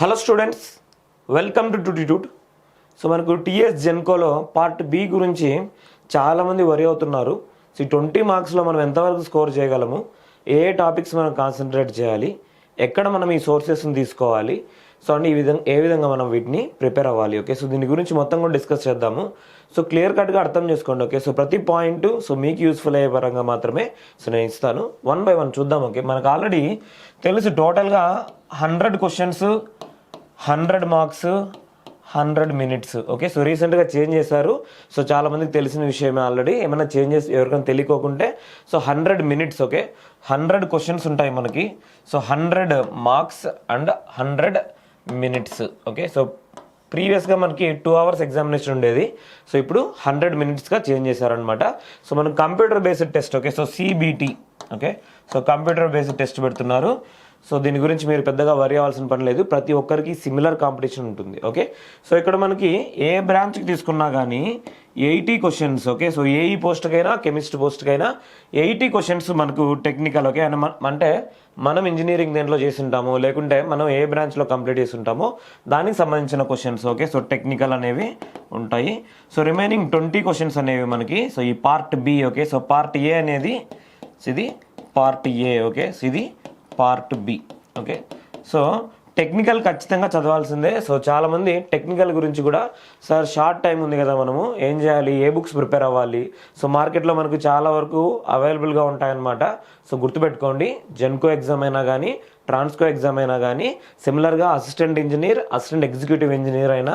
Hello students, welcome to Tutitude. So మనకు TS జెన్కోలో part B గురించి చాలామంది వరి అవుతున్నారు. సో 20 మార్క్స్లో మనం ఎంతవరకు స్కోర్ చేయగలము, ఏ టాపిక్స్ మనం కాన్సన్ట్రేట్ చేయాలి, ఎక్కడ మనం ఈ సోర్సెస్ని తీసుకోవాలి, సో అంటే ఏ విధంగా మనం వీటిని ప్రిపేర్ అవ్వాలి. ఓకే, సో దీని గురించి మొత్తం కూడా డిస్కస్ చేద్దాము. సో క్లియర్ కట్గా అర్థం చేసుకోండి. ఓకే, సో ప్రతి పాయింట్ సో మీకు యూస్ఫుల్ అయ్యే పరంగా మాత్రమే సో నేను ఇస్తాను. 1 by 1 చూద్దాం. ఓకే, మనకు ఆల్రెడీ తెలుసు టోటల్గా 100 questions, 100 marks, 100 minutes. Okay, so రీసెంట్గా చేంజ్ చేశారు. సో చాలామందికి తెలిసిన విషయమే ఆల్రెడీ. ఏమైనా చేంజెస్ ఎవరికైనా తెలియకోకుంటే సో 100 minutes. ఓకే, 100 క్వశ్చన్స్ ఉంటాయి మనకి. So 100 marks and 100 minutes. Okay, so ప్రీవియస్గా మనకి 2 hours ఎగ్జామినేషన్ ఉండేది. సో ఇప్పుడు 100 minutesగా చేంజ్ చేశారనమాట. సో మనం computer based test. Okay, so CBT. Okay, so computer based test పెడుతున్నారు. సో దీని గురించి మీరు పెద్దగా వరి అవ్వాల్సిన పని లేదు. ప్రతి ఒక్కరికి సిమిలర్ కాంపిటీషన్ ఉంటుంది. ఓకే, సో ఇక్కడ మనకి ఏ బ్రాంచ్కి తీసుకున్నా కానీ 80 క్వశ్చన్స్. ఓకే, సో ఏఈ పోస్ట్కైనా కెమిస్ట్ పోస్ట్కైనా 80 క్వశ్చన్స్ మనకు టెక్నికల్. ఓకే, అంటే మనం ఇంజనీరింగ్ దేంట్లో చేసి ఉంటామో లేకుంటే మనం ఏ బ్రాంచ్లో కంప్లీట్ చేసి ఉంటామో దానికి సంబంధించిన క్వశ్చన్స్. ఓకే, సో టెక్నికల్ అనేవి ఉంటాయి. సో రిమైనింగ్ 20 క్వశ్చన్స్ అనేవి మనకి సో ఈ part B. Okay, so part A అనేది ఇది పార్ట్ ఏ. ఓకే, సో ఇది part B. Okay, so technical ఖచ్చితంగా చదవాల్సిందే. సో చాలామంది టెక్నికల్ గురించి కూడా సార్ షార్ట్ టైం ఉంది కదా, మనము ఏం చేయాలి, ఏ బుక్స్ ప్రిపేర్ అవ్వాలి. సో మార్కెట్లో మనకు చాలా వరకు అవైలబుల్గా ఉంటాయన్నమాట. సో గుర్తుపెట్టుకోండి, జెన్కో ఎగ్జామ్ అయినా కానీ ట్రాన్స్కో ఎగ్జామ్ అయినా కానీ సిమిలర్గా assistant engineer, assistant executive engineer అయినా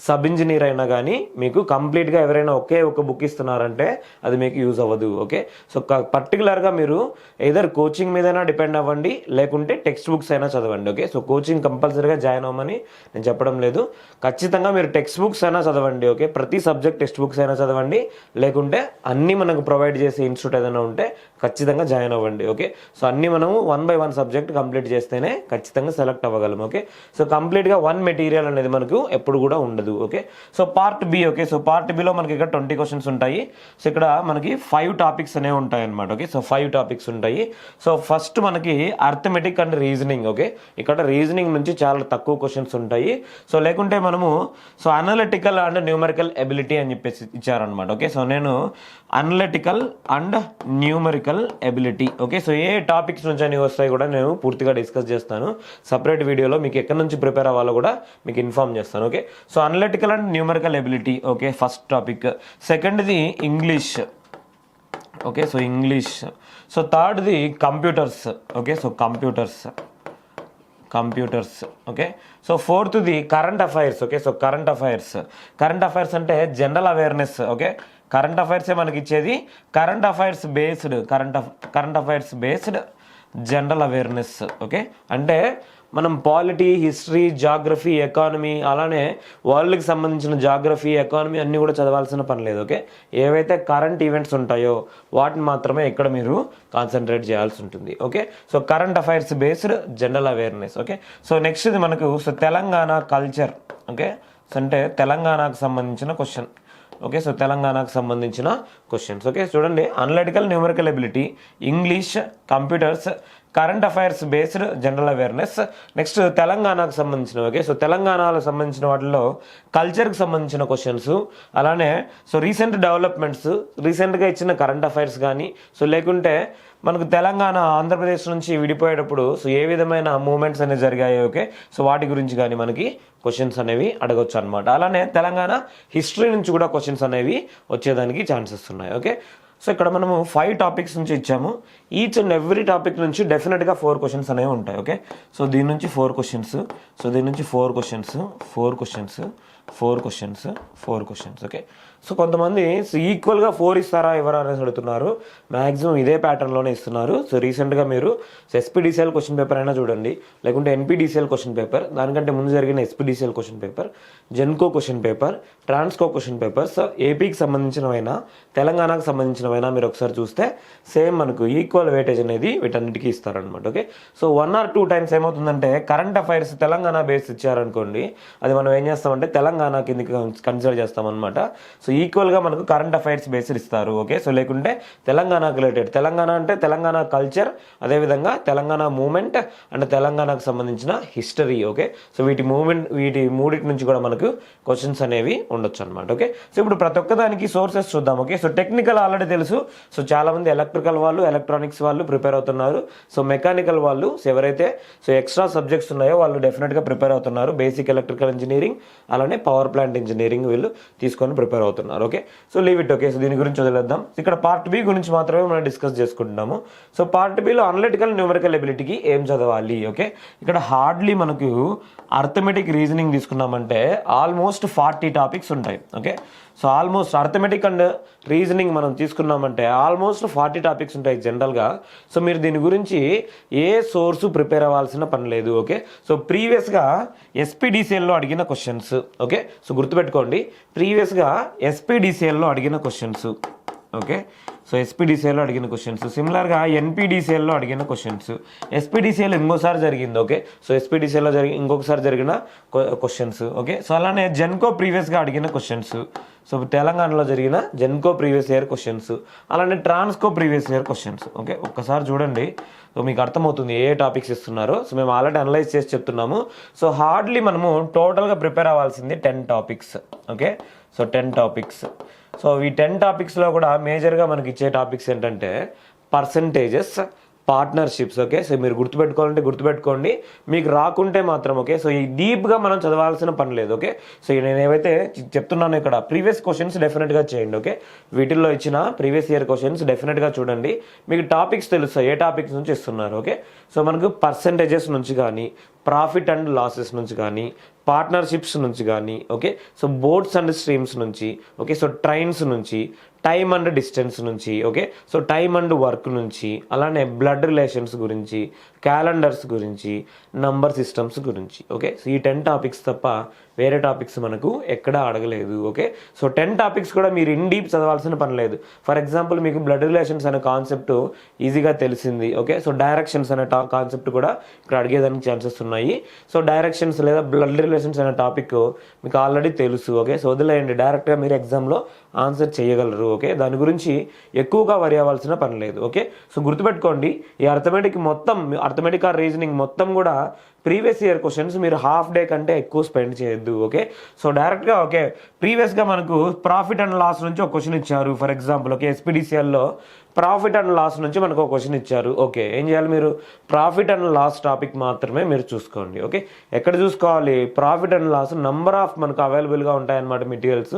సబ్ ఇంజనీర్ అయినా కానీ మీకు కంప్లీట్గా ఎవరైనా ఒకే ఒక బుక్ ఇస్తున్నారంటే అది మీకు యూజ్ అవ్వదు. ఓకే, సో పర్టికులర్గా మీరు ఎయిదర్ కోచింగ్ మీదైనా డిపెండ్ అవ్వండి లేకుంటే టెక్స్ట్ బుక్స్ అయినా చదవండి. ఓకే, సో కోచింగ్ కంపల్సరీగా జాయిన్ అవ్వమని నేను చెప్పడం లేదు. ఖచ్చితంగా మీరు టెక్స్ట్ బుక్స్ అయినా చదవండి. ఓకే, ప్రతి సబ్జెక్ట్ టెక్స్ట్ బుక్స్ అయినా చదవండి, లేకుంటే అన్నీ మనకు ప్రొవైడ్ చేసే ఇన్స్టిట్యూట్ ఏదైనా ఉంటే ఖచ్చితంగా జాయిన్ అవ్వండి. ఓకే, సో అన్నీ మనము 1 by 1 సబ్జెక్ట్ కంప్లీట్ చేస్తేనే ఖచ్చితంగా సెలెక్ట్ అవ్వగలం. ఓకే, సో కంప్లీట్గా 1 మెటీరియల్ అనేది మనకు ఎప్పుడు కూడా ఉండదు. Okay, so part B. Okay, so part బిలో మనకి ఇక్కడ 20 క్వశ్చన్స్ ఉంటాయి. సో ఇక్కడ మనకి 5 టాపిక్స్ అనేవి ఉంటాయి అనమాట. ఓకే, సో 5 టాపిక్స్ ఉంటాయి. సో ఫస్ట్ మనకి అర్థమెటిక్ అండ్ రీజనింగ్. ఓకే, ఇక్కడ రీజనింగ్ నుంచి చాలా తక్కువ క్వశ్చన్స్ ఉంటాయి. సో లేకుంటే మనము so analytical and numerical ability అని చెప్పేసి ఇచ్చారనమాట. ఓకే, సో నేను analytical and numerical ability. Okay, so A topics నుంచి అని వస్తాయి కూడా నేను పూర్తిగా డిస్కస్ చేస్తాను సపరేట్ వీడియోలో. మీకు ఎక్కడి నుంచి ప్రిపేర్ అవ్వాలో కూడా మీకు ఇన్ఫార్మ్ చేస్తాను. Okay, so analytical and numerical ability. Okay, first topic. సెకండ్ది English. Okay, so English. So థర్డ్ది computers. Okay, so computers. Okay, so ఫోర్త్ది current affairs. Okay, so current affairs అంటే జనరల్ అవేర్నెస్. ఓకే, కరెంట్ అఫైర్సే మనకి ఇచ్చేది. Current affairs based general awareness. Okay, అంటే మనం polity, history, geography, economy, అలానే వరల్డ్కి సంబంధించిన జాగ్రఫీ, ఎకానమీ అన్నీ కూడా చదవాల్సిన పని లేదు. ఓకే, ఏవైతే కరెంట్ ఈవెంట్స్ ఉంటాయో వాటిని మాత్రమే ఇక్కడ మీరు కాన్సన్ట్రేట్ చేయాల్సి ఉంటుంది. Okay, so current affairs based general awareness. Okay, so next ఇది మనకు so Telangana culture. Okay, so అంటే తెలంగాణకు సంబంధించిన క్వశ్చన్. ఓకే, సో తెలంగాణకు సంబంధించిన క్వశ్చన్స్. ఓకే, చూడండి, analytical numerical ability, English, computers, current affairs based general awareness. Next తెలంగాణకు సంబంధించిన. ఓకే, సో తెలంగాణకు సంబంధించిన వాటిలో కల్చర్కి సంబంధించిన క్వశ్చన్స్, అలానే సో రీసెంట్ డెవలప్మెంట్స్, రీసెంట్గా ఇచ్చిన కరెంట్ అఫైర్స్ కానీ, సో లేకుంటే మనకు తెలంగాణ ఆంధ్రప్రదేశ్ నుంచి విడిపోయేటప్పుడు సో ఏ విధమైన మూమెంట్స్ అనేవి జరిగాయి. ఓకే, సో వాటి గురించి కానీ మనకి క్వశ్చన్స్ అనేవి అడగొచ్చు అనమాట. అలానే తెలంగాణ హిస్టరీ నుంచి కూడా క్వశ్చన్స్ అనేవి వచ్చేదానికి ఛాన్సెస్ ఉన్నాయి. ఓకే, సో ఇక్కడ మనము 5 టాపిక్స్ నుంచి ఇచ్చాము. ఈచ్ అండ్ ఎవ్రీ టాపిక్ నుంచి డెఫినెట్గా 4 క్వశ్చన్స్ అనేవి ఉంటాయి. ఓకే, సో దీని నుంచి 4 క్వశ్చన్స్, సో దీని నుంచి 4 క్వశ్చన్స్. ఓకే, సో కొంతమంది ఈక్వల్గా 4 ఇస్తారా ఎవరు అనేసి అడుగుతున్నారు. మ్యాక్సిమం ఇదే ప్యాటర్న్లోనే ఇస్తున్నారు. సో రీసెంట్గా మీరు ఎస్పీడీసీఎల్ క్వశ్చన్ పేపర్ అయినా చూడండి, లేకుంటే ఎన్పీడీసీఎల్ క్వశ్చన్ పేపర్, దానికంటే ముందు జరిగిన SPDCL question paper, Genco question paper, Transco question papers, ఏపీకి సంబంధించినవైనా తెలంగాణకు సంబంధించినవైనా మీరు ఒకసారి చూస్తే సేమ్ మనకు ఈక్వల్ వెయిటేజ్ అనేది వీటన్నిటికీ ఇస్తారనమాట. ఓకే, సో 1 or 2 టైమ్స్ ఏమవుతుందంటే కరెంట్ అఫైర్స్ తెలంగాణ బేస్ ఇచ్చారనుకోండి, అది మనం ఏం చేస్తామంటే తెలంగాణ తెలంగాణ కిందకి కన్సిడర్ చేస్తాం అనమాట. సో ఈక్వల్గా మనకు కరెంట్ అఫైర్స్ బేస్డ్ ఇస్తారు. ఓకే, సో లేకుంటే తెలంగాణకు రిలేటెడ్, తెలంగాణ అంటే తెలంగాణ కల్చర్, అదేవిధంగా తెలంగాణ మూమెంట్ అండ్ తెలంగాణకు సంబంధించిన హిస్టరీ. ఓకే, సో వీటి మూడింటి నుంచి కూడా మనకు క్వశ్చన్స్ అనేవి ఉండొచ్చు అనమాట. ఓకే, సో ఇప్పుడు ప్రతి ఒక్కదానికి సోర్సెస్ చూద్దాం. ఓకే, సో టెక్నికల్ ఆల్రెడీ తెలుసు. సో చాలా మంది ఎలక్ట్రికల్ వాళ్ళు, ఎలక్ట్రానిక్స్ వాళ్ళు ప్రిపేర్ అవుతున్నారు. సో మెకానికల్ వాళ్ళు ఎవరైతే ఎక్స్ట్రా సబ్జెక్ట్స్ ఉన్నాయో వాళ్ళు డెఫినెట్గా ప్రిపేర్ అవుతున్నారు. బేసిక్ ఎలక్ట్రికల్ ఇంజనీరింగ్ అలానే పవర్ ప్లాంట్ ఇంజనీరింగ్ వీళ్ళు తీసుకొని ప్రిపేర్ అవుతున్నారు. Okay, so leave it. Okay, so దీని గురించి వదిలేద్దాం. ఇక్కడ పార్ట్ బి గురించి మాత్రమే మనం డిస్కస్ చేసుకుంటున్నాము. సో పార్ట్ బిలో అనలిటికల్ న్యూమరికల్ ఎబిలిటీకి ఏం చదవాలి? ఓకే, ఇక్కడ హార్డ్లీ మనకు అర్థమెటిక్ రీజనింగ్ తీసుకున్నామంటే ఆల్మోస్ట్ 40 టాపిక్స్ ఉంటాయి. Okay, so almost arithmetic and reasoning మనం తీసుకున్నామంటే ఆల్మోస్ట్ 40 టాపిక్స్ ఉంటాయి జనరల్గా. సో మీరు దీని గురించి ఏ సోర్సు ప్రిపేర్ అవ్వాల్సిన పని లేదు. ఓకే, సో ప్రీవియస్గా ఎస్పీడీసీఎల్లో అడిగిన క్వశ్చన్స్. ఓకే, సో గుర్తుపెట్టుకోండి, ప్రీవియస్గా ఎస్పీడీసీఎల్లో అడిగిన క్వశ్చన్స్. ఓకే, సో ఎస్పీడీసీఎల్లో అడిగిన క్వశ్చన్స్, సిమిలర్గా ఎన్పీడీసీఎల్లో అడిగిన క్వశ్చన్స్. ఎస్పీడీసీఎల్ ఇంకోసారి జరిగింది. ఓకే, సో ఎస్పీడీసీఎల్లో ఇంకొకసారి జరిగిన క్వశ్చన్స్. ఓకే, సో అలానే జెన్కో ప్రీవియస్గా అడిగిన క్వశ్చన్స్. సో తెలంగాణలో జరిగిన జెన్కో ప్రీవియస్ ఇయర్ క్వశ్చన్స్, అలానే Transco previous year questions. Okay, ఒక్కసారి చూడండి, సో మీకు అర్థమవుతుంది ఏ టాపిక్స్ ఇస్తున్నారో. సో మేము ఆల్రెడీ అనలైజ్ చేసి చెప్తున్నాము. సో హార్డ్లీ మనము టోటల్గా ప్రిపేర్ అవ్వాల్సింది 10 topics. Okay, so 10 topics. So ఈ 10 టాపిక్స్లో కూడా మేజర్గా మనకి ఇచ్చే టాపిక్స్ ఏంటంటే పర్సంటేజెస్, పార్ట్నర్షిప్స్. ఓకే, సో మీరు గుర్తుపెట్టుకోవాలంటే గుర్తుపెట్టుకోండి, మీకు రాకుంటే మాత్రం. ఓకే, సో ఈ డీప్గా మనం చదవాల్సిన పని లేదు. ఓకే, సో నేను ఏవైతే చెప్తున్నాను ఇక్కడ ప్రీవియస్ క్వశ్చన్స్ డెఫినెట్గా చేయండి. ఓకే, వీటిల్లో ఇచ్చిన ప్రీవియస్ ఇయర్ క్వశ్చన్స్ డెఫినెట్గా చూడండి, మీకు టాపిక్స్ తెలుస్తాయి ఏ టాపిక్స్ నుంచి ఇస్తున్నారు. ఓకే, సో మనకు పర్సంటేజెస్ నుంచి కానీ, ప్రాఫిట్ అండ్ లాసెస్ నుంచి కానీ, పార్ట్నర్షిప్స్ నుంచి కానీ, okay, so boats and streams నుంచి, ఓకే, సో ట్రైన్స్ నుంచి, టైమ్ అండ్ డిస్టెన్స్ నుంచి, okay, so time and work నుంచి, అలానే బ్లడ్ రిలేషన్స్ గురించి, క్యాలెండర్స్ గురించి, నంబర్ సిస్టమ్స్ గురించి. ఓకే, సో ఈ 10 టాపిక్స్ తప్ప వేరే టాపిక్స్ మనకు ఎక్కడా అడగలేదు. ఓకే, సో 10 టాపిక్స్ కూడా మీరు ఇన్ డీప్ చదవాల్సిన పని లేదు. ఫర్ ఎగ్జాంపుల్ మీకు బ్లడ్ రిలేషన్స్ అనే కాన్సెప్ట్ ఈజీగా తెలిసింది. ఓకే, సో డైరెక్షన్స్ అనే కాన్సెప్ట్ కూడా ఇక్కడ అడిగేదానికి ఛాన్సెస్ ఉన్నాయి. సో డైరెక్షన్స్ లేదా బ్లడ్ రిలేషన్స్ అనే టాపిక్ మీకు ఆల్రెడీ తెలుసు. ఓకే, సో వదిలేయండి, డైరెక్ట్గా మీరు ఎగ్జామ్లో ఆన్సర్ చేయగలరు. ఓకే, దాని గురించి ఎక్కువగా వరి అవ్వాల్సిన పని లేదు. ఓకే, సో గుర్తుపెట్టుకోండి, ఈ అర్థమెటిక్ ఆర్ రీజనింగ్ మొత్తం కూడా ప్రీవియస్ ఇయర్ క్వశ్చన్స్ మీరు హాఫ్ డే కంటే ఎక్కువ స్పెండ్ చేయొద్దు. ఓకే, సో డైరెక్ట్గా ఓకే ప్రీవియస్గా మనకు ప్రాఫిట్ అండ్ లాస్ నుంచి ఒక క్వశ్చన్ ఇచ్చారు. ఫర్ ఎగ్జాంపుల్ ఓకే ఎస్పీడీసీఎల్లో ప్రాఫిట్ అండ్ లాస్ నుంచి మనకు ఒక క్వశ్చన్ ఇచ్చారు. ఓకే, ఏం చేయాలి మీరు? ప్రాఫిట్ అండ్ లాస్ టాపిక్ మాత్రమే మీరు చూసుకోండి. ఓకే, ఎక్కడ చూసుకోవాలి? Profit and loss number of మనకు అవైలబుల్గా ఉంటాయన్నమాట మెటీరియల్స్,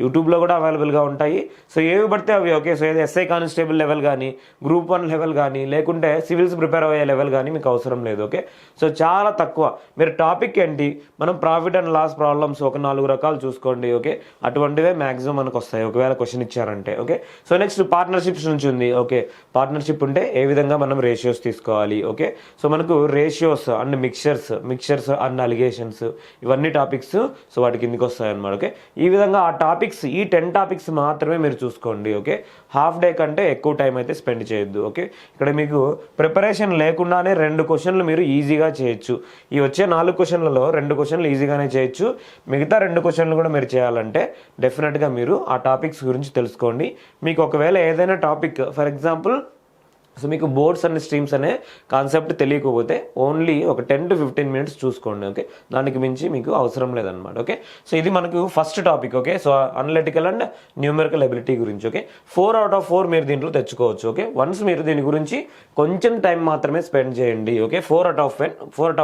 యూట్యూబ్లో కూడా అవైలబుల్గా ఉంటాయి. సో ఏవి పడితే అవి. ఓకే, సో ఏదో ఎస్ఐ కానిస్టేబుల్ లెవెల్ కానీ, గ్రూప్ 1 లెవెల్ కానీ, లేకుంటే సివిల్స్ ప్రిపేర్ అయ్యే లెవెల్ కానీ మీకు అవసరం లేదు. ఓకే, సో చాలా తక్కువ. మీరు టాపిక్ ఏంటి? మనం ప్రాఫిట్ అండ్ లాస్ ప్రాబ్లమ్స్ ఒక 4 రకాలు చూసుకోండి. ఓకే, అటువంటివే మ్యాక్సిమం మనకు వస్తాయి ఒకవేళ క్వశ్చన్ ఇచ్చారంటే. ఓకే, సో నెక్స్ట్ పార్ట్నర్షిప్స్ నుంచి ఉంది. ఓకే, పార్ట్నర్షిప్ ఉంటే ఏ విధంగా మనం రేషియోస్ తీసుకోవాలి. ఓకే, సో మనకు ratios and mixtures and alligations ఇవన్నీ టాపిక్స్ సో వాటి కిందకి వస్తాయి అన్నమాట. ఓకే, ఈ విధంగా ఆ టాపిక్స్ ఈ 10 టాపిక్స్ మాత్రమే మీరు చూసుకోండి. ఓకే, హాఫ్ డే కంటే ఎక్కువ టైం అయితే స్పెండ్ చేయొద్దు. ఓకే, ఇక్కడ మీకు ప్రిపరేషన్ లేకుండానే 2 క్వశ్చన్లు మీరు ఈజీగా చేయొచ్చు. ఈ వచ్చే 4 క్వశ్చన్లలో 2 క్వశ్చన్లు ఈజీగానే చేయొచ్చు. మిగతా 2 క్వశ్చన్లు కూడా మీరు చేయాలంటే డెఫినెట్గా మీరు ఆ టాపిక్స్ గురించి తెలుసుకోండి. మీకు ఒకవేళ ఏదైనా టాపిక్ ఫర్ ఎగ్జాంపుల్ సో మీకు బోర్డ్స్ అండ్ స్ట్రీమ్స్ అనే కాన్సెప్ట్ తెలియకపోతే ఓన్లీ ఒక 10 to 15 minutes చూసుకోండి. ఓకే, దానికి మించి మీకు అవసరం లేదనమాట. ఓకే, సో ఇది మనకు first topic. Okay, so analytical and numerical ability గురించి. ఓకే, 4 out of 4 మీరు దీంట్లో తెచ్చుకోవచ్చు. ఓకే, వన్స్ మీరు దీని గురించి కొంచెం టైం మాత్రమే స్పెండ్ చేయండి. ఓకే, 4 out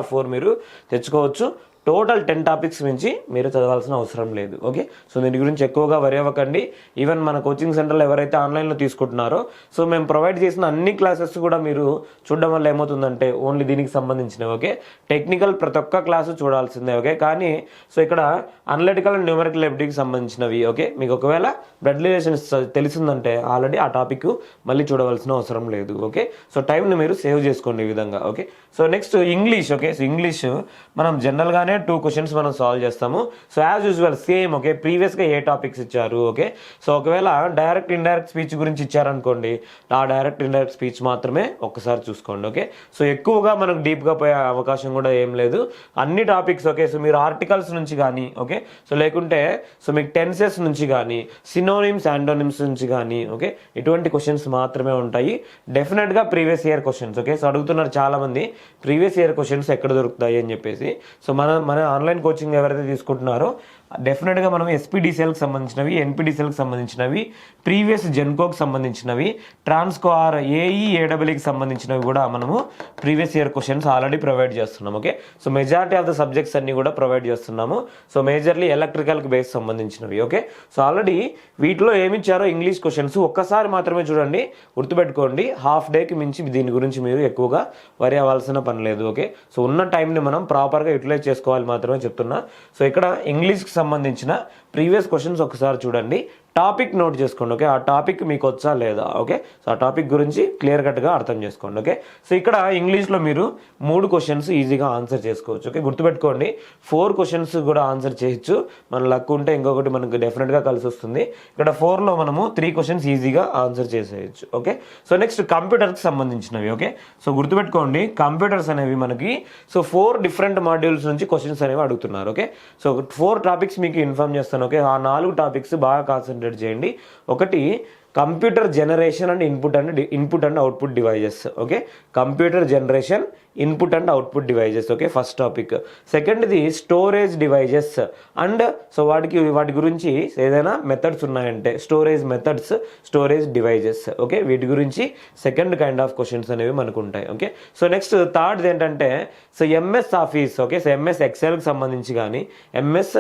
of 4 మీరు తెచ్చుకోవచ్చు. టోటల్ 10 టాపిక్స్ నుంచి మీరు చదవాల్సిన అవసరం లేదు. ఓకే, సో దీని గురించి ఎక్కువగా వరి అవ్వకండి. ఈవెన్ మన కోచింగ్ సెంటర్లో ఎవరైతే ఆన్లైన్లో తీసుకుంటున్నారో సో మేము ప్రొవైడ్ చేసిన అన్ని క్లాసెస్ కూడా మీరు చూడడం వల్ల ఏమవుతుందంటే ఓన్లీ దీనికి సంబంధించినవి. ఓకే, టెక్నికల్ ప్రతి ఒక్క క్లాసు చూడాల్సిందే. ఓకే, కానీ సో ఇక్కడ అనలిటికల్ అండ్ న్యూమరికల్ ఎబిలిటీకి సంబంధించినవి. ఓకే, మీకు ఒకవేళ బ్లడ్ రిలేషన్స్ తెలిసిందంటే ఆల్రెడీ ఆ టాపిక్ మళ్ళీ చూడవలసిన అవసరం లేదు. ఓకే, సో టైంని మీరు సేవ్ చేసుకోండి ఈ విధంగా. Okay, so next English. Okay, so English మనం జనరల్గానే అనే 2 క్వశ్చన్స్ మనం సాల్వ్ చేస్తాము. So as usual same okay, ప్రీవియస్గా ఏ టాపిక్స్ ఇచ్చారు ఓకే. సో ఒకవేళ డైరెక్ట్ ఇండైరెక్ట్ స్పీచ్ గురించి ఇచ్చారనుకోండి, ఆ డైరెక్ట్ ఇండైరెక్ట్ స్పీచ్ మాత్రమే ఒక్కసారి చూసుకోండి ఓకే. సో ఎక్కువగా మనకు డీప్గా పోయే అవకాశం కూడా ఏం లేదు, అన్ని టాపిక్స్ ఓకే. సో మీరు ఆర్టికల్స్ నుంచి కానీ ఓకే, సో లేకుంటే సో మీకు టెన్సెస్ నుంచి కానీ సినోనిమ్స్ యాంటోనిమ్స్ నుంచి కానీ ఓకే, ఇటువంటి క్వశ్చన్స్ మాత్రమే ఉంటాయి. డెఫినెట్గా previous year questions okay. So అడుగుతున్నారు చాలామంది ప్రీవియస్ ఇయర్ క్వశ్చన్స్ ఎక్కడ దొరుకుతాయి అని చెప్పేసి. సో మన ఆన్లైన్ కోచింగ్ ఎవరైతే తీసుకుంటున్నారో డెఫినెట్గా మనం ఎస్పీడీసీఎల్కి సంబంధించినవి, ఎన్పీడీసీఎల్కి సంబంధించినవి, ప్రీవియస్ జెన్కోకి సంబంధించినవి, ట్రాన్స్కో ఆర్ ఏఈఏడబ్ల్యూకి సంబంధించినవి కూడా మనము previous year questions already provide చేస్తున్నాం okay. So majority of the subjects అన్ని కూడా ప్రొవైడ్ చేస్తున్నాము. సో మేజర్లీ ఎలక్ట్రికల్కి బేస్ సంబంధించినవి ఓకే. సో ఆల్రెడీ వీటిలో ఏమిచ్చారో ఇంగ్లీష్ క్వశ్చన్స్ ఒక్కసారి మాత్రమే చూడండి, గుర్తుపెట్టుకోండి. హాఫ్ డేకి మించి దీని గురించి మీరు ఎక్కువగా వరి అవ్వాల్సిన పని లేదు ఓకే. సో ఉన్న టైంని మనం ప్రాపర్గా యూటిలైజ్ చేసుకోవాలి మాత్రమే చెప్తున్నా. సో ఇక్కడ ఇంగ్లీష్కి సంబంధించిన ప్రీవియస్ క్వశ్చన్స్ ఒకసారి చూడండి, టాపిక్ నోట్ చేసుకోండి ఓకే. ఆ టాపిక్ మీకు వచ్చా లేదా ఓకే. సో ఆ టాపిక్ గురించి క్లియర్ కట్గా అర్థం చేసుకోండి ఓకే. సో ఇక్కడ ఇంగ్లీష్లో మీరు 3 క్వశ్చన్స్ ఈజీగా ఆన్సర్ చేసుకోవచ్చు ఓకే. గుర్తుపెట్టుకోండి 4 క్వశ్చన్స్ కూడా ఆన్సర్ చేయొచ్చు, మన లక్ ఉంటే ఇంకొకటి మనకు డెఫినెట్గా కలిసి వస్తుంది. ఇక్కడ 4లో మనము 3 క్వశ్చన్స్ ఈజీగా ఆన్సర్ చేసేయచ్చు ఓకే. సో నెక్స్ట్ కంప్యూటర్కి సంబంధించినవి ఓకే. సో గుర్తుపెట్టుకోండి కంప్యూటర్స్ అనేవి మనకి సో 4 డిఫరెంట్ మాడ్యూల్స్ నుంచి క్వశ్చన్స్ అనేవి అడుగుతున్నారు ఓకే. సో 4 టాపిక్స్ మీకు ఇన్ఫార్మ్ చేస్తాను ఓకే. ఆ 4 టాపిక్స్ బాగా కాన్సన్ట్రేట్ చేయండి. ఒకటి computer generation and input and output devices okay. Computer generation, input and output devices okay, first topic. సెకండ్ది స్టోరేజ్ డివైజెస్ అండ్ సో వాటి గురించి ఏదైనా మెథడ్స్ ఉన్నాయంటే storage methods, storage devices okay. వీటి గురించి సెకండ్ కైండ్ ఆఫ్ క్వశ్చన్స్ అనేవి మనకు ఉంటాయి ఓకే. సో నెక్స్ట్ థర్డ్ ఏంటంటే so MS office okay. So MS ఎక్సెల్కి సంబంధించి కానీ, ఎంఎస్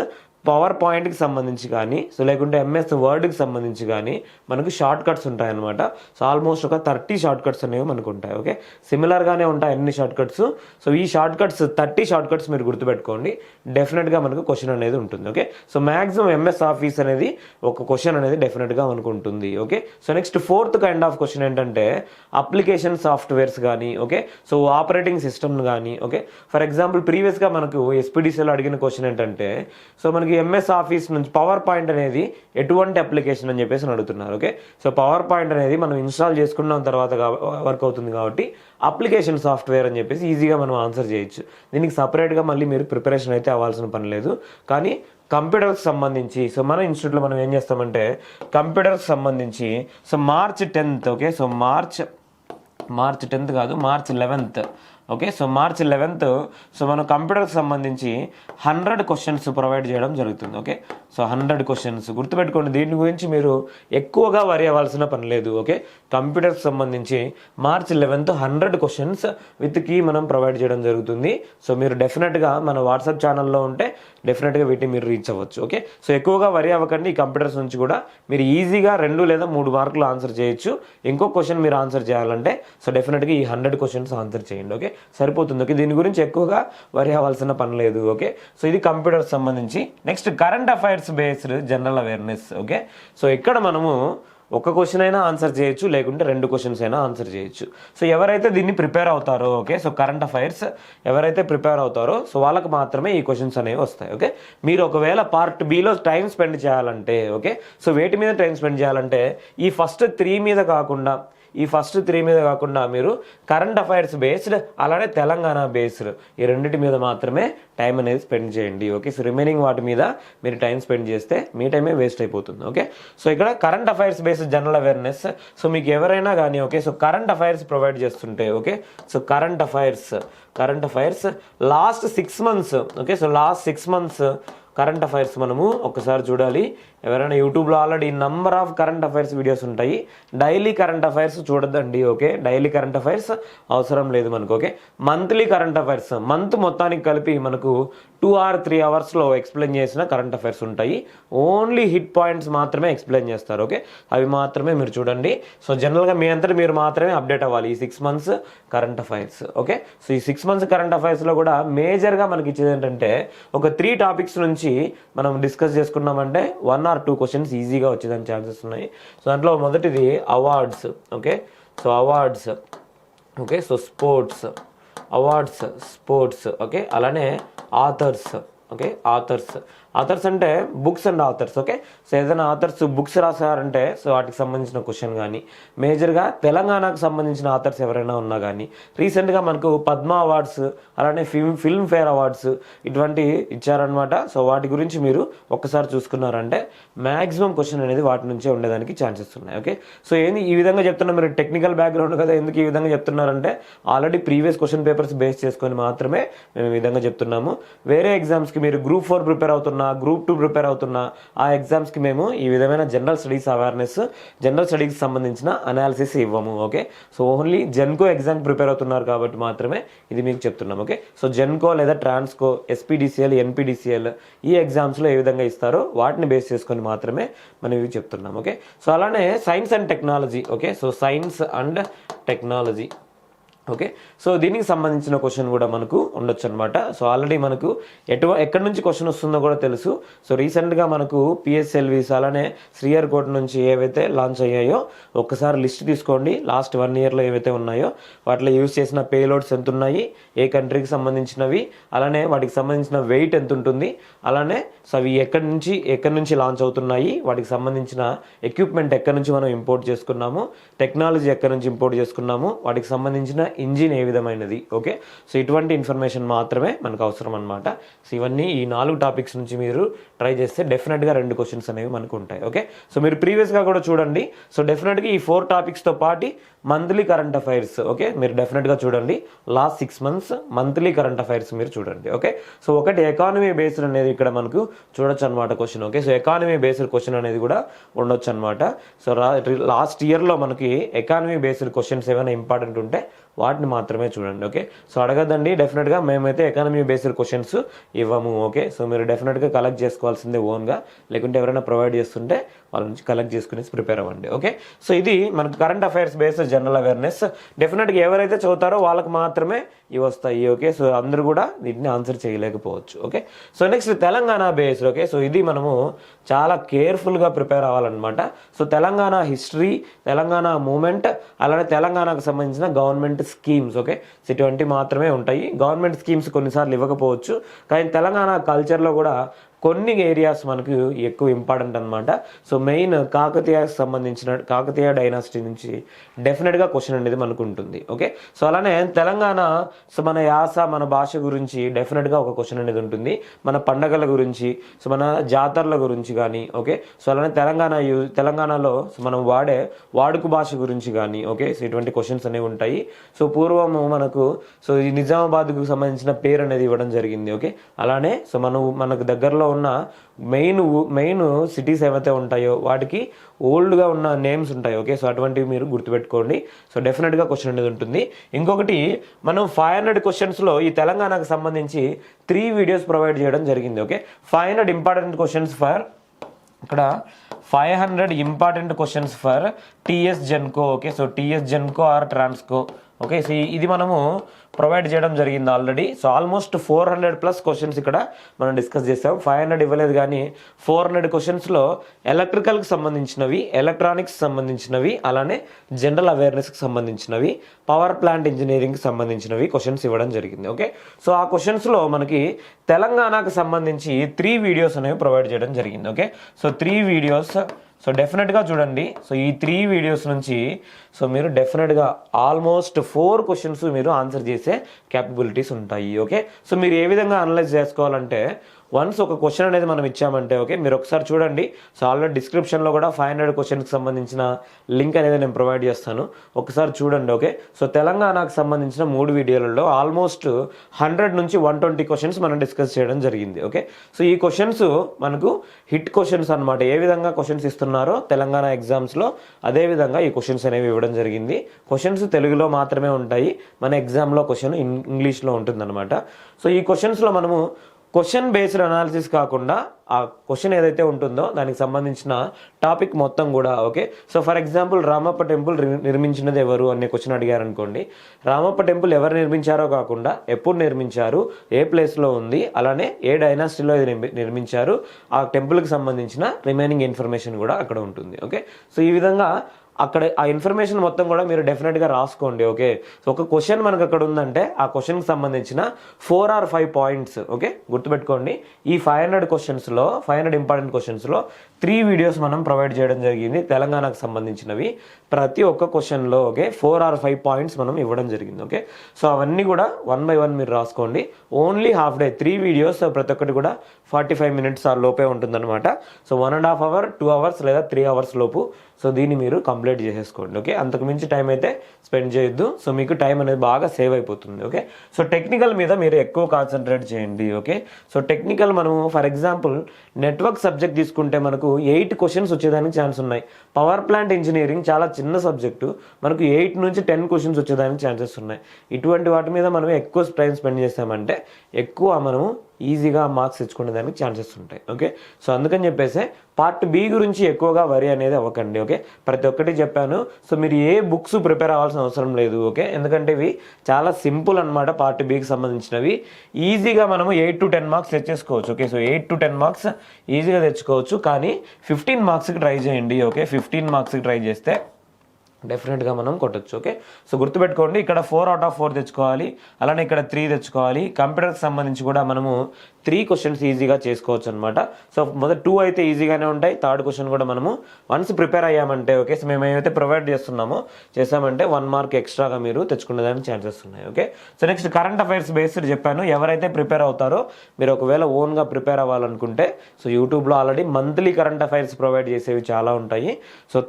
పవర్ పాయింట్కి సంబంధించి కానీ, సో లేకుంటే ఎంఎస్ వర్డ్కి సంబంధించి కానీ మనకు షార్ట్ కట్స్ ఉంటాయన్నమాట. సో ఆల్మోస్ట్ ఒక 30 షార్ట్ కట్స్ అనేవి మనకు ఉంటాయి ఓకే. సిమిలర్గానే ఉంటాయి అన్ని షార్ట్ కట్స్. సో ఈ షార్ట్ కట్స్ 30 షార్ట్ కట్స్ మీరు గుర్తుపెట్టుకోండి, డెఫినెట్గా మనకు క్వశ్చన్ అనేది ఉంటుంది okay. So maximum MS office అనేది ఒక క్వశ్చన్ అనేది డెఫినెట్గా మనకు ఉంటుంది okay. So next fourth kind of question ఏంటంటే అప్లికేషన్ సాఫ్ట్వేర్స్ కానీ ఓకే. సో ఆపరేటింగ్ సిస్టమ్ కానీ ఓకే. ఫర్ ఎగ్జాంపుల్ ప్రీవియస్గా మనకు ఎస్పీడీసీలో అడిగిన క్వశ్చన్ ఏంటంటే సో మనకి ఎంఎస్ ఆఫీస్ నుంచి పవర్ పాయింట్ అనేది ఎటువంటి అప్లికేషన్ అని చెప్పేసి అడుగుతున్నారు ఓకే. సో పవర్ పాయింట్ అనేది మనం ఇన్స్టాల్ చేసుకున్న తర్వాత వర్క్ అవుతుంది కాబట్టి అప్లికేషన్ సాఫ్ట్వేర్ అని చెప్పేసి ఈజీగా మనం ఆన్సర్ చేయొచ్చు. దీనికి సపరేట్గా మళ్ళీ మీరు ప్రిపరేషన్ అయితే అవ్వాల్సిన పని లేదు. కానీ కంప్యూటర్కి సంబంధించి సో మన ఇన్స్టిట్యూట్లో మనం ఏం చేస్తామంటే కంప్యూటర్కి సంబంధించి so March 10th okay. So March 10th కాదు, March 11th okay. So March 11th so మనం కంప్యూటర్కి సంబంధించి 100 క్వశ్చన్స్ ప్రొవైడ్ చేయడం జరుగుతుంది ఓకే. సో 100 క్వశ్చన్స్ గుర్తుపెట్టుకోండి, దీని గురించి మీరు ఎక్కువగా వరి అవ్వాల్సిన పని లేదు ఓకే. కంప్యూటర్కి సంబంధించి March 11th 100 questions with key మనం ప్రొవైడ్ చేయడం జరుగుతుంది. సో మీరు డెఫినెట్గా మన వాట్సాప్ ఛానల్లో ఉంటే డెఫినెట్గా వీటిని మీరు రీచ్ అవ్వచ్చు ఓకే. సో ఎక్కువగా వరి అవ్వకండి, ఈ కంప్యూటర్స్ నుంచి కూడా మీరు ఈజీగా 2 లేదా 3 మార్కులు ఆన్సర్ చేయొచ్చు. ఇంకో క్వశ్చన్ మీరు ఆన్సర్ చేయాలంటే సో డెఫినెట్గా ఈ 100 క్వశ్చన్స్ ఆన్సర్ చేయండి ఓకే, సరిపోతుంది ఓకే. దీని గురించి ఎక్కువగా వరి అవ్వాల్సిన పని లేదు ఓకే. సో ఇది కంప్యూటర్ సంబంధించి. Next current affairs based general awareness okay. So ఇక్కడ మనము ఒక క్వశ్చన్ అయినా ఆన్సర్ చేయొచ్చు, లేకుంటే 2 క్వశ్చన్స్ అయినా ఆన్సర్ చేయొచ్చు. సో ఎవరైతే దీన్ని ప్రిపేర్ అవుతారో ఓకే, సో కరెంట్ అఫైర్స్ ఎవరైతే ప్రిపేర్ అవుతారో సో వాళ్ళకి మాత్రమే ఈ క్వశ్చన్స్ అనేవి వస్తాయి ఓకే. మీరు ఒకవేళ పార్ట్ బిలో టైం స్పెండ్ చేయాలంటే ఓకే, సో వేటి మీద టైం స్పెండ్ చేయాలంటే ఈ ఫస్ట్ 3 మీద కాకుండా మీరు కరెంట్ అఫైర్స్ బేస్డ్ అలానే తెలంగాణ బేస్డ్ ఈ రెండింటి మీద మాత్రమే టైం అనేది స్పెండ్ చేయండి ఓకే. సో రిమైనింగ్ వాటి మీద మీరు టైం స్పెండ్ చేస్తే మీ టైమే వేస్ట్ అయిపోతుంది ఓకే. సో ఇక్కడ current affairs based general awareness so మీకు ఎవరైనా కానీ okay, so current affairs provide చేస్తుంటే okay. So current affairs last 6 months okay. So last 6 months current affairs మనము ఒకసారి చూడాలి. ఎవరైనా యూట్యూబ్లో already number of current affairs videos ఉంటాయి. డైలీ కరెంట్ అఫైర్స్ చూడొద్దండి ఓకే. డైలీ కరెంట్ అఫైర్స్ అవసరం లేదు మనకు okay. Monthly current affairs month మొత్తానికి కలిపి మనకు 2 or 3 hours ఎక్స్ప్లెయిన్ చేసిన కరెంట్ అఫైర్స్ ఉంటాయి. ఓన్లీ హిట్ పాయింట్స్ మాత్రమే ఎక్స్ప్లెయిన్ చేస్తారు ఓకే. అవి మాత్రమే మీరు చూడండి. సో జనరల్గా మీ అంతటా మీరు మాత్రమే అప్డేట్ అవ్వాలి ఈ 6 months current affairs okay. So ఈ 6 months కరెంట్ అఫైర్స్లో కూడా మేజర్గా మనకి ఇచ్చేది ఏంటంటే ఒక 3 topics నుంచి మనం డిస్కస్ చేసుకున్నామంటే 1 or 2 క్వశ్చన్స్ ఈజీగా వచ్చేదానికి ఛాన్సెస్ ఉన్నాయి. సో దాంట్లో మొదటిది awards okay. So awards okay. So sports awards, sports, okay, అలానే ఆథర్స్, ఓకే, ఆథర్స్ అంటే books and authors, okay. So ఏదైనా ఆథర్స్ బుక్స్ రాశారంటే సో వాటికి సంబంధించిన క్వశ్చన్ కానీ, మేజర్గా తెలంగాణకు సంబంధించిన ఆథర్స్ ఎవరైనా ఉన్నా కానీ, రీసెంట్గా మనకు పద్మ అవార్డ్స్, అలానే ఫిల్మ్ ఫేర్ అవార్డ్స్ ఇటువంటి ఇచ్చారనమాట. సో వాటి గురించి మీరు ఒక్కసారి చూసుకున్నారంటే మ్యాక్సిమం క్వశ్చన్ అనేది వాటి నుంచే ఉండేదానికి ఛాన్సెస్ ఉన్నాయి, ఓకే. సో ఏంది ఈ విధంగా చెప్తున్నా, మీరు టెక్నికల్ బ్యాక్గ్రౌండ్ కదా, ఎందుకు ఈ విధంగా చెప్తున్నారంటే already previous question papers base చేసుకొని మాత్రమే మేము ఈ విధంగా చెప్తున్నాము. వేరే ఎగ్జామ్స్కి మీరు గ్రూప్ 4 ప్రిపేర్ అవుతున్నా, గ్రూప్ 2 ప్రిపేర్ అవుతున్నా, ఆ ఎగ్జామ్స్కి మేము ఈ విధమైన జనరల్ స్టడీస్ అవేర్నెస్, జనరల్ స్టడీస్కి సంబంధించిన అనాలిసిస్ ఇవ్వము, okay. So only Genco exam prepare అవుతున్నారు కాబట్టి మాత్రమే ఇది మీకు చెప్తున్నాం, ఓకే. సో జెన్కో లేదా ట్రాన్స్కో, ఎస్పీడీసీఎల్, ఎన్పీడీసీఎల్ ఈ ఎగ్జామ్స్లో ఏ విధంగా ఇస్తారో వాటిని బేస్ చేసుకొని మాత్రమే మనం ఇవి చెప్తున్నాం, ఓకే. సో అలానే science and technology, okay. So science and technology, okay. So దీనికి సంబంధించిన క్వశ్చన్ కూడా మనకు ఉండొచ్చు అనమాట. సో ఆల్రెడీ మనకు ఎక్కడి నుంచి క్వశ్చన్ వస్తుందో కూడా తెలుసు. సో రీసెంట్గా మనకు పిఎస్ఎల్వీస్, అలానే శ్రీహరికోట నుంచి ఏవైతే లాంచ్ అయ్యాయో ఒక్కసారి లిస్ట్ తీసుకోండి. లాస్ట్ 1 yearలో ఏవైతే ఉన్నాయో వాటిలో యూజ్ చేసిన పేలోడ్స్ ఎంత ఉన్నాయి, ఏ కంట్రీకి సంబంధించినవి, అలానే వాటికి సంబంధించిన వెయిట్ ఎంత ఉంటుంది, అలానే సో అవి ఎక్కడి నుంచి లాంచ్ అవుతున్నాయి, వాటికి సంబంధించిన ఎక్విప్మెంట్ ఎక్కడి నుంచి మనం ఇంపోర్ట్ చేసుకున్నాము, టెక్నాలజీ ఎక్కడి నుంచి ఇంపోర్ట్ చేసుకున్నాము, వాటికి సంబంధించిన ఇంజిన్ ఏ విధమైనది, ఓకే. సో ఇటువంటి ఇన్ఫర్మేషన్ మాత్రమే మనకు అవసరం అనమాట. సో ఇవన్నీ ఈ 4 టాపిక్స్ నుంచి మీరు ట్రై చేస్తే డెఫినెట్గా 2 క్వశ్చన్స్ అనేవి మనకు ఉంటాయి, ఓకే. సో మీరు ప్రీవియస్గా కూడా చూడండి. సో డెఫినెట్గా ఈ 4 టాపిక్స్తో పాటు మంత్లీ కరెంట్ అఫైర్స్, ఓకే, మీరు డెఫినెట్గా చూడండి. Last 6 months monthly current affairs మీరు చూడండి, ఓకే. సో ఒకటి ఎకానమీ బేస్డ్ అనేది ఇక్కడ మనకు చూడొచ్చు అనమాట question, okay. So economy based question అనేది కూడా ఉండొచ్చు అనమాట. సో లాస్ట్ ఇయర్లో మనకి ఎకానమీ బేస్డ్ క్వశ్చన్స్ ఏమైనా ఇంపార్టెంట్ ఉంటే వాటిని మాత్రమే చూడండి, ఓకే. సో అడగదండి, డెఫినెట్గా మేమైతే ఎకానమీ బేస్డ్ క్వశ్చన్స్ ఇవ్వము, ఓకే. సో మీరు డెఫినెట్గా కలెక్ట్ చేసుకోవాల్సిందే ఓన్గా, లేకుంటే ఎవరైనా ప్రొవైడ్ చేస్తుంటే వాళ్ళ నుంచి కలెక్ట్ చేసుకుని ప్రిపేర్ అవ్వండి, ఓకే. సో ఇది మనకు current affairs based general awareness. డెఫినెట్గా ఎవరైతే చదువుతారో వాళ్ళకి మాత్రమే ఇవి వస్తాయి, ఓకే. సో అందరూ కూడా వీటిని ఆన్సర్ చేయలేకపోవచ్చు, okay. So next Telangana based, okay. So ఇది మనము చాలా కేర్ఫుల్గా ప్రిపేర్ అవ్వాలన్నమాట. So Telangana history, Telangana movement, అలానే తెలంగాణకు సంబంధించిన గవర్నమెంట్ స్కీమ్స్, ఓకే. సో ఇటువంటి మాత్రమే ఉంటాయి. గవర్నమెంట్ స్కీమ్స్ కొన్నిసార్లు ఇవ్వకపోవచ్చు, కానీ తెలంగాణ కల్చర్లో కూడా కొన్ని ఏరియాస్ మనకు ఎక్కువ ఇంపార్టెంట్ అనమాట. సో మెయిన్ కాకతీయ డైనాసిటీ నుంచి డెఫినెట్గా క్వశ్చన్ అనేది మనకు ఉంటుంది, ఓకే. సో అలానే తెలంగాణ, సో మన యాస, మన భాష గురించి డెఫినెట్గా ఒక క్వశ్చన్ అనేది ఉంటుంది. మన పండగల గురించి, సో మన జాతరల గురించి కానీ, ఓకే. సో అలానే తెలంగాణలో సో మనం వాడుక భాష గురించి కానీ, ఓకే. సో ఇటువంటి క్వశ్చన్స్ అనేవి ఉంటాయి. సో పూర్వము మనకు సో ఈ నిజామాబాద్కు సంబంధించిన పేరు అనేది ఇవ్వడం జరిగింది, ఓకే. అలానే సో మనకు దగ్గరలో ఉన్న మెయిన్ సిటీస్ ఏవైతే ఉంటాయో వాటికి ఓల్డ్గా ఉన్న నేమ్స్ ఉంటాయి, ఓకే. సో అటువంటివి మీరు గుర్తుపెట్టుకోండి. సో డెఫినెట్గా క్వశ్చన్ అనేది ఉంటుంది. ఇంకొకటి మనం 500 క్వశ్చన్స్లో ఈ తెలంగాణకు సంబంధించి 3 వీడియోస్ ప్రొవైడ్ చేయడం జరిగింది, ఓకే. 500 ఇంపార్టెంట్ క్వశ్చన్స్ ఫర్ ఇక్కడ 500 important questions for TS Genco, okay. So TS Genco or Transco, okay. So ఇది మనము ప్రొవైడ్ చేయడం జరిగింది ఆల్రెడీ. సో ఆల్మోస్ట్ 400+ క్వశ్చన్స్ ఇక్కడ మనం డిస్కస్ చేసాం. 500 ఇవ్వలేదు, కానీ 400 క్వశ్చన్స్లో ఎలక్ట్రికల్కి సంబంధించినవి, ఎలక్ట్రానిక్స్ సంబంధించినవి, అలానే జనరల్ అవేర్నెస్కి సంబంధించినవి, పవర్ ప్లాంట్ ఇంజనీరింగ్కి సంబంధించినవి క్వశ్చన్స్ ఇవ్వడం జరిగింది, ఓకే. సో ఆ క్వశ్చన్స్లో మనకి తెలంగాణకు సంబంధించి 3 వీడియోస్ అనేవి ప్రొవైడ్ చేయడం జరిగింది, ఓకే. సో 3 వీడియోస్ సో డెఫినెట్గా చూడండి. సో ఈ 3 వీడియోస్ నుంచి సో మీరు డెఫినెట్గా ఆల్మోస్ట్ 4 క్వశ్చన్స్ మీరు ఆన్సర్ చేసే క్యాపబిలిటీస్ ఉంటాయి, ఓకే. సో మీరు ఏ విధంగా అనలైజ్ చేసుకోవాలంటే, వన్స్ ఒక క్వశ్చన్ అనేది మనం ఇచ్చామంటే, ఓకే, మీరు ఒకసారి చూడండి. సో ఆల్రెడీ డిస్క్రిప్షన్లో కూడా 500 క్వశ్చన్కి సంబంధించిన లింక్ అనేది నేను ప్రొవైడ్ చేస్తాను, ఒకసారి చూడండి, ఓకే. సో తెలంగాణకు సంబంధించిన 3 వీడియోలలో ఆల్మోస్ట్ 100 నుంచి 120 క్వశ్చన్స్ మనం డిస్కస్ చేయడం జరిగింది, ఓకే. సో ఈ క్వశ్చన్స్ మనకు హిట్ క్వశ్చన్స్ అనమాట. ఏ విధంగా క్వశ్చన్స్ ఇస్తున్నారో తెలంగాణ ఎగ్జామ్స్లో అదే విధంగా ఈ క్వశ్చన్స్ అనేవి ఇవ్వడం జరిగింది. క్వశ్చన్స్ తెలుగులో మాత్రమే ఉంటాయి, మన ఎగ్జామ్లో క్వశ్చన్ ఇంగ్లీష్లో ఉంటుందన్నమాట. సో ఈ క్వశ్చన్స్లో మనము క్వశ్చన్ బేస్డ్ అనాలిసిస్ కాకుండా ఆ క్వశ్చన్ ఏదైతే ఉంటుందో దానికి సంబంధించిన టాపిక్ మొత్తం కూడా, okay. So for example Ramappa temple నిర్మించినది ఎవరు అనే క్వశ్చన్ అడిగారు అనుకోండి. రామప్ప టెంపుల్ ఎవరు నిర్మించారో కాకుండా ఎప్పుడు నిర్మించారు, ఏ ప్లేస్లో ఉంది, అలానే ఏ డైనాసిటీలో ఇది నిర్మించారు, ఆ టెంపుల్కి సంబంధించిన రిమైనింగ్ ఇన్ఫర్మేషన్ కూడా అక్కడ ఉంటుంది, ఓకే. సో ఈ విధంగా అక్కడ ఆ ఇన్ఫర్మేషన్ మొత్తం కూడా మీరు డెఫినెట్గా రాసుకోండి. ఓకే, సో ఒక క్వశ్చన్ మనకు అక్కడ ఉందంటే ఆ క్వశ్చన్కి సంబంధించిన 4 or 5 పాయింట్స్ ఓకే గుర్తుపెట్టుకోండి. ఈ 500 క్వశ్చన్స్లో 500 ఇంపార్టెంట్ క్వశ్చన్స్లో 3 వీడియోస్ మనం ప్రొవైడ్ చేయడం జరిగింది తెలంగాణకు సంబంధించినవి. ప్రతి ఒక్క క్వశ్చన్లో ఓకే 4 or 5 పాయింట్స్ మనం ఇవ్వడం జరిగింది. ఓకే, సో అవన్నీ కూడా 1 by 1 మీరు రాసుకోండి. ఓన్లీ హాఫ్ డే 3 వీడియోస్, ప్రతి ఒక్కటి కూడా 45 minutes ఆ లోపే ఉంటుందన్నమాట. సో 1.5 hour 2 hours లేదా 3 hours లోపు సో దీన్ని మీరు కంప్లీట్ చేసేసుకోండి. ఓకే, అంతకు మించి టైం అయితే స్పెండ్ చేయొద్దు. సో మీకు టైం అనేది బాగా సేవ్ అయిపోతుంది. ఓకే, సో టెక్నికల్ మీద మీరు ఎక్కువ కాన్సన్ట్రేట్ చేయండి. ఓకే, సో టెక్నికల్ మనము ఫర్ ఎగ్జాంపుల్ నెట్వర్క్ సబ్జెక్ట్ తీసుకుంటే మనకు 8 క్వశ్చన్స్ వచ్చేదానికి ఛాన్స్ ఉన్నాయి. పవర్ ప్లాంట్ ఇంజనీరింగ్ చాలా చిన్న సబ్జెక్టు, మనకు 8 నుంచి 10 క్వశ్చన్స్ వచ్చేదానికి ఛాన్సెస్ ఉన్నాయి. ఇటువంటి వాటి మీద మనం ఎక్కువ టైం స్పెండ్ చేస్తామంటే ఎక్కువ మనము ఈజీగా మార్క్స్ తెచ్చుకునే దానికి ఛాన్సెస్ ఉంటాయి. ఓకే, సో అందుకని చెప్పేసి పార్ట్ బి గురించి ఎక్కువగా వరి అనేది అవ్వకండి. ఓకే, ప్రతి ఒక్కటి చెప్పాను. సో మీరు ఏ బుక్స్ ప్రిపేర్ అవ్వాల్సిన అవసరం లేదు. ఓకే, ఎందుకంటే ఇవి చాలా సింపుల్ అనమాట. పార్ట్ బికి సంబంధించినవి ఈజీగా మనము 8 to 10 మార్క్స్ తెచ్చేసుకోవచ్చు. ఓకే, సో 8 to 10 మార్క్స్ ఈజీగా తెచ్చుకోవచ్చు. కానీ 15 మార్క్స్కి ట్రై చేయండి. ఓకే, 15 మార్క్స్కి ట్రై చేస్తే డెఫినెట్గా మనం కొట్టచ్చు. ఓకే, సో గుర్తుపెట్టుకోండి, ఇక్కడ 4 out of 4 తెచ్చుకోవాలి, అలానే ఇక్కడ 3 తెచ్చుకోవాలి. కంప్యూటర్కి సంబంధించి కూడా మనము 3 క్వశ్చన్స్ ఈజీగా చేసుకోవచ్చు అనమాట. సో మొదటి 2 అయితే ఈజీగానే ఉంటాయి. థర్డ్ క్వశ్చన్ కూడా మనము వన్స్ ప్రిపేర్ అయ్యామంటే ఓకే, సో మేము ఏమైతే ప్రొవైడ్ చేసామంటే 1 మార్క్ ఎక్స్ట్రాగా మీరు తెచ్చుకునేదానికి ఛాన్సెస్ ఉన్నాయి. Okay, so next current affairs based చెప్పాను. ఎవరైతే ప్రిపేర్ అవుతారో మీరు ఒకవేళ ఓన్గా ప్రిపేర్ అవ్వాలనుకుంటే సో యూట్యూబ్లో already monthly current affairs provide చేసేవి చాలా ఉంటాయి. సో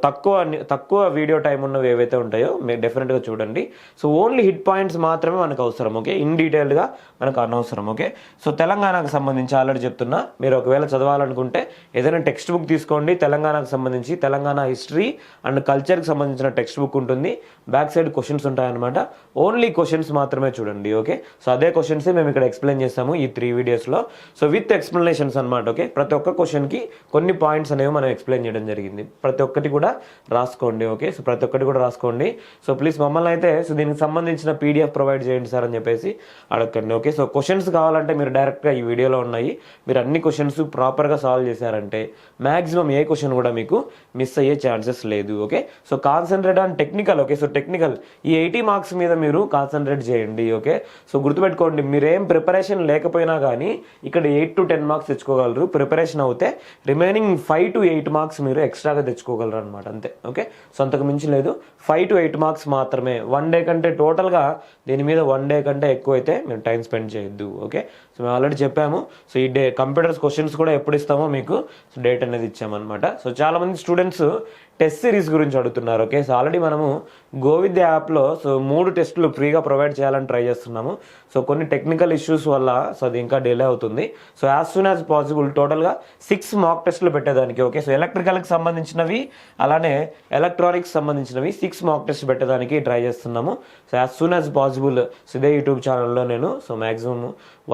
తక్కువ వీడియో టైం ఉన్నవి ఏవైతే ఉంటాయో మీరు డెఫినెట్గా చూడండి. సో ఓన్లీ హిట్ పాయింట్స్ మాత్రమే మనకు అవసరం. ఓకే, ఇన్ డీటెయిల్గా మనకు అనవసరం. ఓకే, సో తెలంగాణకు సంబంధించి ఆల్రెడీ చెప్తున్నా, మీరు ఒకవేళ చదవాలనుకుంటే ఏదైనా టెక్స్ట్ బుక్ తీసుకోండి. తెలంగాణకు సంబంధించి తెలంగాణ హిస్టరీ అండ్ కల్చర్కి సంబంధించిన టెక్స్ట్ బుక్ ఉంటుంది. బ్యాక్ సైడ్ క్వశ్చన్స్ ఉంటాయన్నమాట. ఓన్లీ క్వశ్చన్స్ మాత్రమే చూడండి. ఓకే, సో అదే క్వశ్చన్సే మేము ఇక్కడ ఎక్స్ప్లెయిన్ చేస్తాము ఈ 3 వీడియోస్లో. సో విత్ ఎక్స్ప్లెనేషన్స్ అనమాట. ఓకే, ప్రతి ఒక్క క్వశ్చన్కి కొన్ని పాయింట్స్ అనేవి మనం ఎక్స్ప్లెయిన్ చేయడం జరిగింది. ప్రతి ఒక్కటి కూడా రాసుకోండి. ఓకే, సో ప్రతి ఒక్కటి కూడా రాసుకోండి. సో ప్లీజ్ మమ్మల్ని అయితే సో దీనికి సంబంధించిన PDF ప్రొవైడ్ చేయండి సార్ అని చెప్పేసి అడగండి. ఓకే, సో క్వశ్చన్స్ కావాలంటే మీరు డైరెక్ట్గా ఈ వీడియోలో ఉన్నాయి, మీరు అన్ని క్వశ్చన్స్ ప్రాపర్గా సాల్వ్ చేశారంటే మ్యాక్సిమం ఏ క్వశ్చన్ కూడా మీకు మిస్ అయ్యే ఛాన్సెస్ లేదు. Okay, so concentrate on technical. Okay, so technical ఈ 80 మార్క్స్ మీద మీరు కాన్సన్ట్రేట్ చేయండి. ఓకే, సో గుర్తుపెట్టుకోండి, మీరేం ప్రిపరేషన్ లేకపోయినా కానీ ఇక్కడ 8 to 10 మార్క్స్ తెచ్చుకోగలరు. ప్రిపరేషన్ అవుతే రిమైనింగ్ 5 to 8 మార్క్స్ మీరు ఎక్స్ట్రాగా తెచ్చుకోగలరు అనమాట, అంతే. ఓకే, సో అంతకు మించి లేదు. 5 to 8 మార్క్స్ మాత్రమే. 1 డే కంటే టోటల్గా దీని మీద 1 డే కంటే ఎక్కువ అయితే మీరు టైం స్పెండ్ చేయొద్దు. ఓకే, సో మేము ఆల్రెడీ చెప్పాము. సో ఈ కంప్యూటర్స్ క్వశ్చన్స్ కూడా ఎప్పుడు ఇస్తామో మీకు సో డేట్ అనేది ఇచ్చామన్నమాట. సో చాలామంది స్టూడెంట్స్ టెస్ట్ సిరీస్ గురించి అడుగుతున్నారు. ఓకే, సో ఆల్రెడీ మనము గోవిద్య యాప్లో సో 3 టెస్టులు ఫ్రీగా ప్రొవైడ్ చేయాలని ట్రై చేస్తున్నాము. సో కొన్ని టెక్నికల్ ఇష్యూస్ వల్ల సో అది ఇంకా డిలే అవుతుంది. So as soon as possible టోటల్గా 6 మాక్ టెస్టులు పెట్టేదానికి. ఓకే, సో ఎలక్ట్రికల్కి సంబంధించినవి అలానే ఎలక్ట్రానిక్స్ సంబంధించినవి 6 మాక్ టెస్ట్ పెట్టేదానికి ట్రై చేస్తున్నాము. So as soon as possible so ఇదే యూట్యూబ్ ఛానల్లో నేను సో మ్యాక్సిమం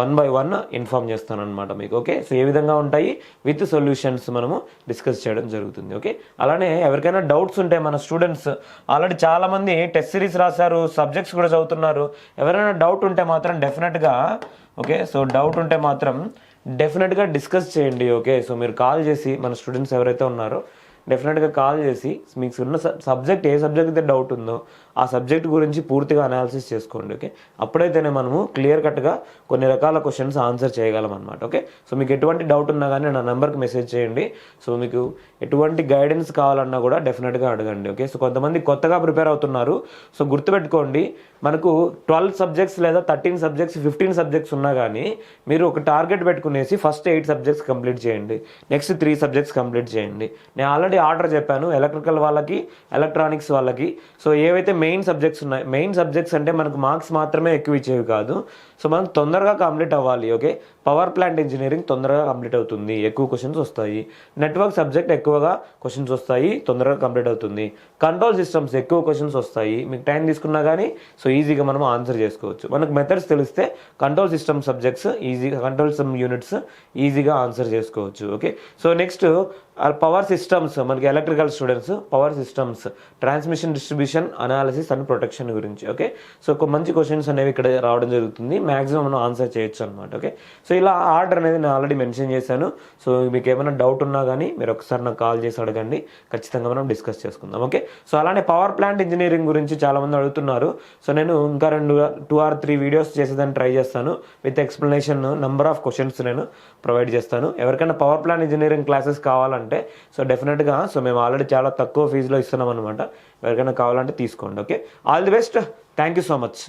1 by 1 ఇన్ఫార్మ్ చేస్తాను అనమాట మీకు. ఓకే, సో ఏ విధంగా ఉంటాయి విత్ సొల్యూషన్స్ మనము డిస్కస్ చేయడం జరుగుతుంది. ఓకే, అలానే ఎవరికైనా డౌట్స్ ఉంటే మన స్టూడెంట్స్ ఆల్రెడీ చాలామంది టెస్ట్ సిరీస్ రాశారు, సబ్జెక్ట్స్ కూడా చదువుతున్నారు. ఎవరైనా డౌట్ ఉంటే మాత్రం డెఫినెట్గా ఓకే, సో డౌట్ ఉంటే మాత్రం డెఫినెట్గా డిస్కస్ చేయండి. ఓకే, సో మీరు కాల్ చేసి మన స్టూడెంట్స్ ఎవరైతే ఉన్నారో డెఫినెట్గా కాల్ చేసి మీకు ఉన్న సబ్జెక్ట్ ఏ సబ్జెక్ట్ అయితే డౌట్ ఉందో ఆ సబ్జెక్ట్ గురించి పూర్తిగా అనాలిసిస్ చేసుకోండి. ఓకే, అప్పుడైతేనే మనము క్లియర్ కట్గా కొన్ని రకాల క్వశ్చన్స్ ఆన్సర్ చేయగలం అనమాట. ఓకే, సో మీకు ఎటువంటి డౌట్ ఉన్నా కానీ నా నెంబర్కి మెసేజ్ చేయండి. సో మీకు ఎటువంటి గైడెన్స్ కావాలన్నా కూడా డెఫినెట్గా అడగండి. ఓకే, సో కొంతమంది కొత్తగా ప్రిపేర్ అవుతున్నారు. సో గుర్తుపెట్టుకోండి, మనకు 12 సబ్జెక్ట్స్ లేదా 13 సబ్జెక్ట్స్ 15 సబ్జెక్ట్స్ ఉన్నా కానీ మీరు ఒక టార్గెట్ పెట్టుకునేసి ఫస్ట్ 8 సబ్జెక్ట్స్ కంప్లీట్ చేయండి, నెక్స్ట్ 3 సబ్జెక్ట్స్ కంప్లీట్ చేయండి. నేను ఆల్రెడీ ఆర్డర్ చెప్పాను ఎలక్ట్రికల్ వాళ్ళకి, ఎలక్ట్రానిక్స్ వాళ్ళకి. సో ఏవైతే మెయిన్ సబ్జెక్ట్స్ ఉన్నాయి, మెయిన్ సబ్జెక్ట్స్ అంటే మనకు మార్క్స్ మాత్రమే ఎక్కువ ఇచ్చేవి కాదు. సో మనం తొందరగా కంప్లీట్ అవ్వాలి. ఓకే, పవర్ ప్లాంట్ ఇంజనీరింగ్ తొందరగా కంప్లీట్ అవుతుంది, ఎక్కువ క్వశ్చన్స్ వస్తాయి. నెట్వర్క్ సబ్జెక్ట్ ఎక్కువగా క్వశ్చన్స్ వస్తాయి, తొందరగా కంప్లీట్ అవుతుంది. కంట్రోల్ సిస్టమ్స్ ఎక్కువ క్వశ్చన్స్ వస్తాయి, మీకు టైం తీసుకున్నా కానీ సో ఈజీగా మనం ఆన్సర్ చేసుకోవచ్చు. మనకు మెథడ్స్ తెలిస్తే కంట్రోల్ సిస్టమ్ సబ్జెక్ట్స్ ఈజీగా, కంట్రోల్ సిస్టమ్ యూనిట్స్ ఈజీగా ఆన్సర్ చేసుకోవచ్చు. Okay, so next power systems, మనకి electrical students power systems, transmission distribution analysis and protection గురించి. ఓకే, సో ఒక మంచి క్వశ్చన్స్ అనేవి ఇక్కడ రావడం జరుగుతుంది, మ్యాక్సిమం మనం ఆన్సర్ చేయొచ్చు అనమాట. ఓకే, సో ఇలా ఆర్డర్ అనేది నేను ఆల్రెడీ మెన్షన్ చేశాను. సో మీకు ఏమైనా డౌట్ ఉన్నా కానీ మీరు ఒకసారి నాకు కాల్ చేసి అడగండి, ఖచ్చితంగా మనం డిస్కస్ చేసుకుందాం. ఓకే, సో అలానే పవర్ ప్లాంట్ ఇంజనీరింగ్ గురించి చాలామంది అడుగుతున్నారు. సో నేను ఇంకా 2 or 3 వీడియోస్ చేసేదాన్ని ట్రై చేస్తాను, with explanation number of questions నేను ప్రొవైడ్ చేస్తాను. ఎవరికైనా పవర్ ప్లాంట్ ఇంజనీరింగ్ క్లాసెస్ కావాలంటే సో డెఫినెట్గా సో మేము ఆల్రెడీ చాలా తక్కువ ఫీజులో ఇస్తున్నాం అనమాట. ఎవరికైనా కావాలంటే తీసుకోండి. Okay, all the best, thank you so much.